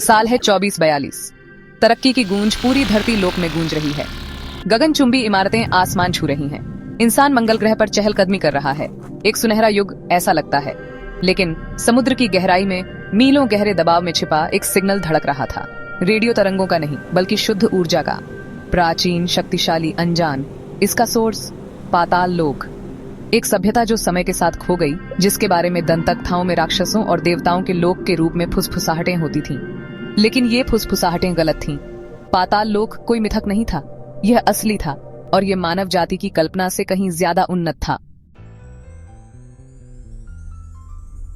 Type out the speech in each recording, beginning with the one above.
साल है 2442। तरक्की की गूंज पूरी धरती लोक में गूंज रही है। गगनचुंबी इमारतें आसमान छू रही हैं। इंसान मंगल ग्रह पर चहलकदमी कर रहा है। एक सुनहरा युग ऐसा लगता है, लेकिन समुद्र की गहराई में मीलों गहरे दबाव में छिपा एक सिग्नल धड़क रहा था। रेडियो तरंगों का नहीं, बल्कि शुद्ध ऊर्जा का। प्राचीन, शक्तिशाली, अनजान। इसका सोर्स पाताल लोक। एक सभ्यता जो समय के साथ खो गई, जिसके बारे में दंतकथाओं में राक्षसों और देवताओं के लोक के रूप में फुसफुसाहटें होती थीं। लेकिन ये फुसफुसाहटें गलत थीं। पाताल लोक कोई मिथक नहीं था, यह असली था, और यह मानव जाति की कल्पना से कहीं ज्यादा उन्नत था।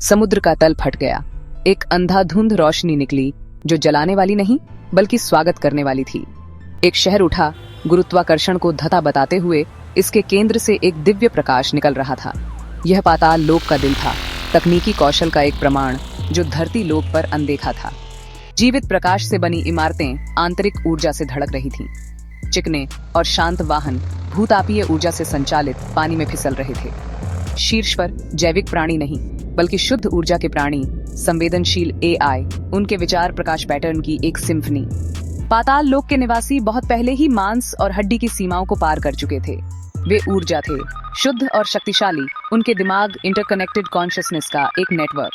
समुद्र का तल फट गया। एक अंधाधुंध रोशनी निकली, जो जलाने वाली नहीं, बल्कि स्वागत करने वाली थी। एक शहर उठा, गुरुत्वाकर्षण को धता बताते हुए। इसके केंद्र से एक दिव्य प्रकाश निकल रहा था। यह पाताल लोक का दिल था, तकनीकी कौशल का एक प्रमाण जो धरती लोक पर अनदेखा था। जीवित प्रकाश से बनी इमारतें आंतरिक ऊर्जा से धड़क रही थीं। चिकने और शांत वाहन भूतापीय ऊर्जा से संचालित पानी में फिसल रहे थे। शीर्ष पर जैविक प्राणी नहीं, बल्कि शुद्ध ऊर्जा के प्राणी, संवेदनशील एआई, उनके विचार प्रकाश पैटर्न की एक सिम्फनी। पाताल लोक के निवासी बहुत पहले ही मांस और हड्डी की सीमाओं को पार कर चुके थे। वे ऊर्जा थे, शुद्ध और शक्तिशाली। उनके दिमाग इंटरकनेक्टेड कॉन्शियसनेस का एक नेटवर्क।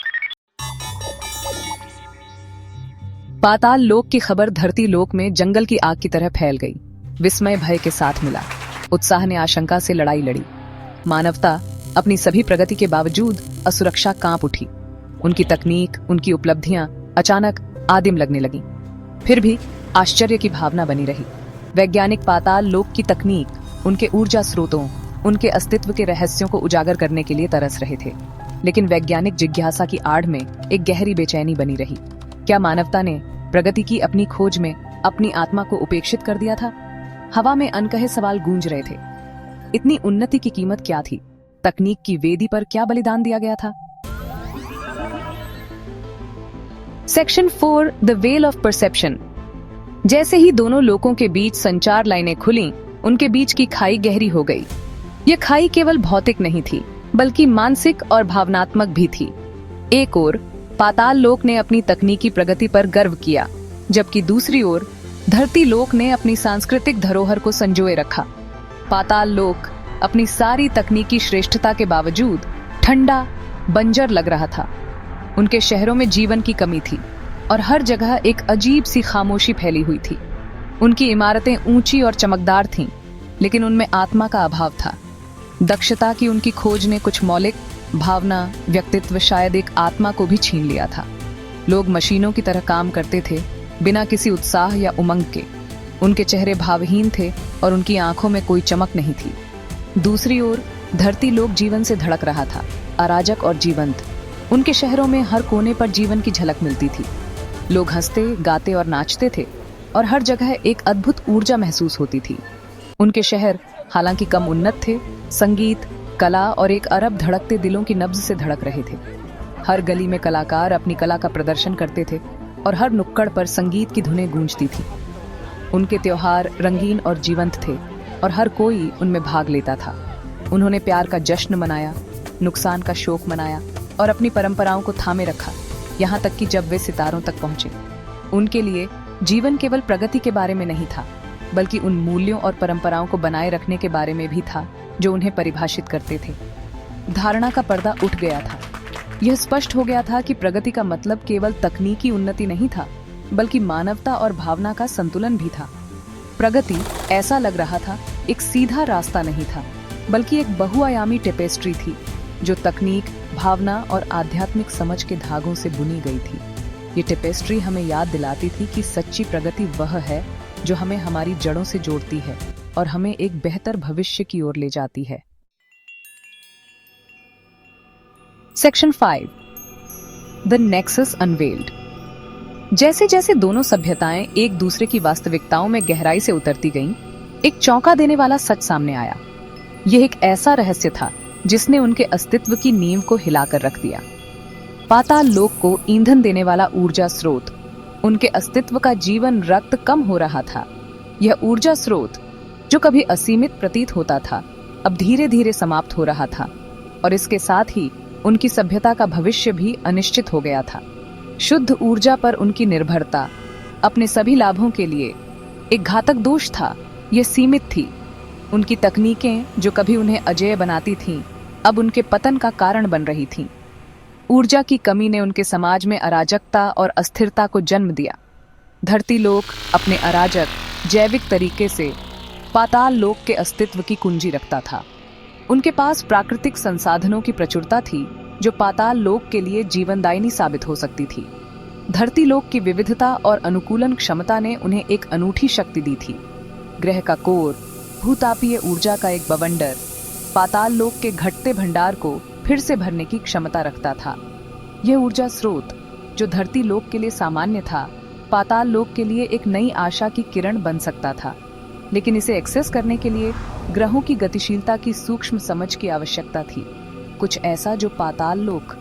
पाताल लोक की खबर धरती लोक में जंगल की आग की तरह फैल गई। विस्मय भय के साथ मिला। उत्साह ने आशंका से लड़ाई लड़ी। मानवता अपनी सभी प्रगति के बावजूद असुरक्षा कांप उठी। उनकी तकनीक, उनकी उपलब्धियां अचानक आदिम लगने लगी। फिर भी आश्चर्य की भावना बनी रही। वैज्ञानिक पाताल लोक की तकनीक, उनके ऊर्जा स्रोतों, उनके अस्तित्व के रहस्यों को उजागर करने के लिए तरस रहे थे। लेकिन वैज्ञानिक जिज्ञासा की आड़ में एक गहरी बेचैनी बनी रही। क्या मानवता ने प्रगति की अपनी खोज में अपनी आत्मा को उपेक्षित कर दिया था? हवा में अनकहे सवाल गूंज रहे थे। इतनी उन्नति की कीमत क्या थी? तकनीक की वेदी पर क्या बलिदान दिया गया था? Section 4, the well of perception. जैसे ही दोनों लोकों के बीच संचार लाइनें खुलीं, उनके बीच की खाई गहरी हो गई। यह खाई केवल भौतिक नहीं थी, बल्कि मानसिक और भावनात्मक भी थी। एक ओर पाताल लोक ने अपनी तकनीकी प्रगति पर गर्व किया, जबकि दूसरी ओर धरती लोक ने अपनी सांस्कृतिक धरोहर को संजोए रखा। पाताल लोक अपनी सारी तकनीकी श्रेष्ठता के बावजूद ठंडा, बंजर लग रहा था। उनके शहरों में जीवन की कमी थी, और हर जगह एक अजीब सी खामोशी फैली हुई थी। उनकी इमारतें ऊंची और चमकदार थीं, लेकिन उनमें आत्मा का अभाव था। दक्षता की उनकी खोज ने कुछ मौलिक भावना, व्यक्तित्व, शायद एक आत्मा को भी छीन लिया था। लोग मशीनों की तरह काम करते थे, बिना किसी उत्साह या उमंग के। उनके चेहरे भावहीन थे और उनकी आंखों में कोई चमक नहीं थी। दूसरी ओर धरती लोक जीवन से धड़क रहा था, अराजक और जीवंत। उनके शहरों में हर कोने पर जीवन की झलक मिलती थी। लोग हंसते, गाते और नाचते थे, और हर जगह एक अद्भुत ऊर्जा महसूस होती थी। उनके शहर हालांकि कम उन्नत थे, संगीत, कला और एक अरब धड़कते दिलों की नब्ज से धड़क रहे थे। हर गली में कलाकार अपनी कला का प्रदर्शन करते थे, और हर नुक्कड़ पर संगीत की धुनें गूंजती थी। उनके त्योहार रंगीन और जीवंत थे, और हर कोई उनमें भाग लेता था। उन्होंने प्यार का जश्न मनाया, नुकसान का शोक मनाया, और अपनी परंपराओं को थामे रखा, यहाँ तक कि जब वे सितारों तक पहुंचे। उनके लिए जीवन केवल प्रगति के बारे में नहीं था, बल्कि उन मूल्यों और परंपराओं को बनाए रखने के बारे में भी था जो उन्हें परिभाषित करते थे। धारणा का पर्दा उठ गया था। यह स्पष्ट हो गया था कि प्रगति का मतलब केवल तकनीकी उन्नति नहीं था, बल्कि मानवता और भावना का संतुलन भी था। प्रगति, ऐसा लग रहा था, एक सीधा रास्ता नहीं था, बल्कि एक बहुआयामी टेपेस्ट्री थी, जो तकनीक, भावना और आध्यात्मिक समझ के धागों से बुनी गई थी। ये टेपेस्ट्री हमें याद दिलाती थी कि सच्ची प्रगति वह है जो हमें हमारी जड़ों से जोड़ती है और हमें एक बेहतर भविष्य की ओर ले जाती है। Section 5, the nexus unveiled. जैसे जैसे दोनों सभ्यताएं एक दूसरे की वास्तविकताओं में गहराई से उतरती गईं, एक चौंका देने वाला सच सामने आया। यह एक ऐसा रहस्य था जिसने उनके अस्तित्व की नींव को हिलाकर रख दिया। पाताल लोक को ईंधन देने वाला ऊर्जा स्रोत, उनके अस्तित्व का जीवन रक्त कम हो रहा था। यह ऊर्जा स्रोत, जो कभी असीमित प्रतीत होता था, अब धीरे धीरे समाप्त हो रहा था, और इसके साथ ही उनकी सभ्यता का भविष्य भी अनिश्चित हो गया था। शुद्ध ऊर्जा पर उनकी निर्भरता अपने सभी लाभों के लिए एक घातक दोष था। यह सीमित थी। उनकी तकनीकें जो कभी उन्हें अजेय बनाती थीं, अब उनके पतन का कारण बन रही थीं। ऊर्जा की कमी ने उनके समाज में अराजकता और अस्थिरता को जन्म दिया। धरती लोक अपने अराजक जैविक तरीके से पाताल लोक के अस्तित्व की कुंजी रखता था। उनके पास प्राकृतिक संसाधनों की प्रचुरता थी जो पाताल लोक के लिए जीवनदायिनी साबित हो सकती थी। धरती लोक की विविधता और अनुकूलन क्षमता ने उन्हें एक अनूठी शक्ति दी थी। ग्रह का कोर, भूतापीय ऊर्जा का एक बवंडर पाताल लोक के घटते भंडार को फिर से भरने की क्षमता रखता था। यह ऊर्जा स्रोत जो धरती लोक के लिए सामान्य था, पाताल लोक के लिए एक नई आशा की किरण बन सकता था। लेकिन इसे एक्सेस करने के लिए ग्रहों की गतिशीलता की सूक्ष्म समझ की आवश्यकता थी। कुछ ऐसा जो पाताल लोक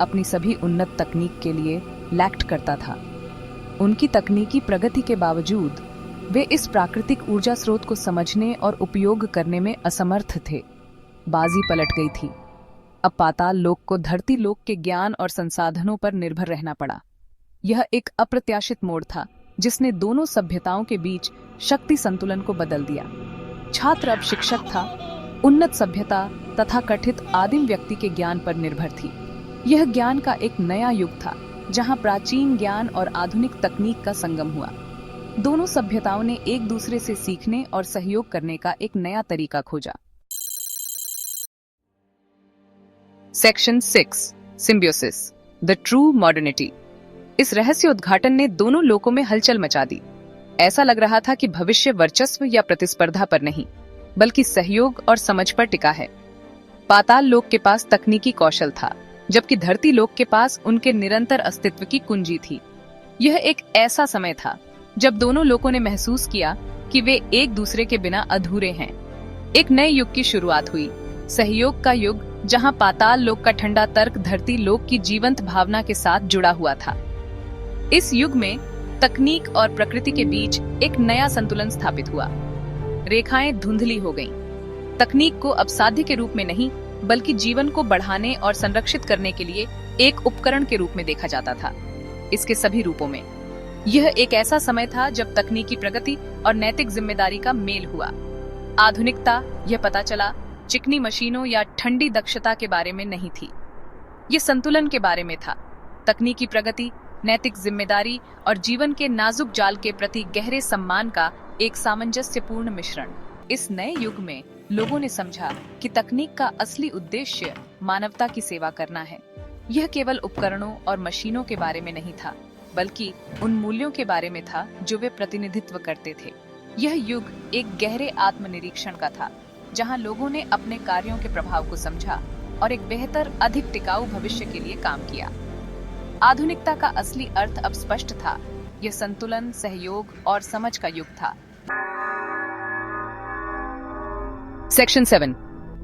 अपनी सभी उन्नत तकनीक के लिए लैक्ट करता था। उनकी तकनीकी प्रगति के बावजूद वे इस प्राकृतिक ऊर्जा स्रोत को समझने और उपयोग करने में असमर्थ थे। बाजी पलट गई थी। अब पाताल लोक को धरती लोक के ज्ञान और संसाधनों पर निर्भर रहना पड़ा। यह एक अप्रत्याशित मोड़ था जिसने दोनों सभ्यताओं के बीच शक्ति संतुलन को बदल दिया। छात्र अब शिक्षक था, उन्नत सभ्यता तथा कथित आदिम व्यक्ति के ज्ञान पर निर्भर थी। यह ज्ञान का एक नया युग था जहां प्राचीन ज्ञान और आधुनिक तकनीक का संगम हुआ। दोनों सभ्यताओं ने एक दूसरे से सीखने और सहयोग करने का एक नया तरीका खोजा। Section 6 symbiosis, the true modernity. इस रहस्य उद्घाटन ने दोनों लोकों में हलचल मचा दी। ऐसा लग रहा था कि भविष्य वर्चस्व या प्रतिस्पर्धा पर नहीं, बल्कि सहयोग और समझ पर टिका है। पाताल लोक के पास तकनीकी कौशल था, जबकि धरती लोक के पास उनके निरंतर अस्तित्व की कुंजी थी। यह एक ऐसा समय था जब दोनों लोगों ने महसूस किया कि वे एक दूसरे के बिना अधूरे हैं। एक नए युग की शुरुआत हुई, सहयोग का युग, जहां पाताल लोक का ठंडा तर्क धरती लोक की जीवंत भावना के साथ जुड़ा हुआ था। इस युग में तकनीक और प्रकृति के बीच एक नया संतुलन स्थापित हुआ। रेखाएं धुंधली हो गईं। तकनीक को अब साध्य के रूप में नहीं, बल्कि जीवन को बढ़ाने और संरक्षित करने के लिए एक उपकरण के रूप में देखा जाता था। इसके सभी रूपों में यह एक ऐसा समय था जब तकनीकी प्रगति और नैतिक जिम्मेदारी का मेल हुआ। आधुनिकता, यह पता चला, चिकनी मशीनों या ठंडी दक्षता के बारे में नहीं थी। यह संतुलन के बारे में था। तकनीकी प्रगति, नैतिक जिम्मेदारी और जीवन के नाजुक जाल के प्रति गहरे सम्मान का एक सामंजस्यपूर्ण मिश्रण। इस नए युग में लोगों ने समझा कि तकनीक का असली उद्देश्य मानवता की सेवा करना है। यह केवल उपकरणों और मशीनों के बारे में नहीं था, बल्कि उन मूल्यों के बारे में था जो वे प्रतिनिधित्व करते थे। यह युग एक गहरे आत्मनिरीक्षण का था, जहां लोगों ने अपने कार्यों के प्रभाव को समझा और एक बेहतर, अधिक टिकाऊ भविष्य के लिए काम किया। आधुनिकता का असली अर्थ अब स्पष्ट था। यह संतुलन, सहयोग और समझ का युग था। Section 7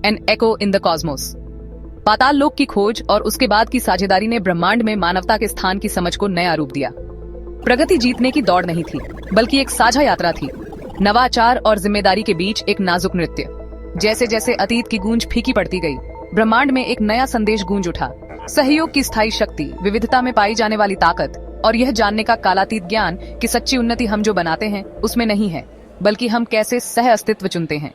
an echo in the cosmos. पाताल लोक की खोज और उसके बाद की साझेदारी ने ब्रह्मांड में मानवता के स्थान की समझ को नया रूप दिया। प्रगति जीतने की दौड़ नहीं थी, बल्कि एक साझा यात्रा थी। नवाचार और जिम्मेदारी के बीच एक नाजुक नृत्य। जैसे जैसे अतीत की गूंज फीकी पड़ती गई, ब्रह्मांड में एक नया संदेश गूंज उठा। सहयोग की स्थायी शक्ति, विविधता में पाई जाने वाली ताकत और यह जानने का कालातीत ज्ञान कि सच्ची उन्नति हम जो बनाते हैं उसमें नहीं है, बल्कि हम कैसे सह अस्तित्व चुनते हैं।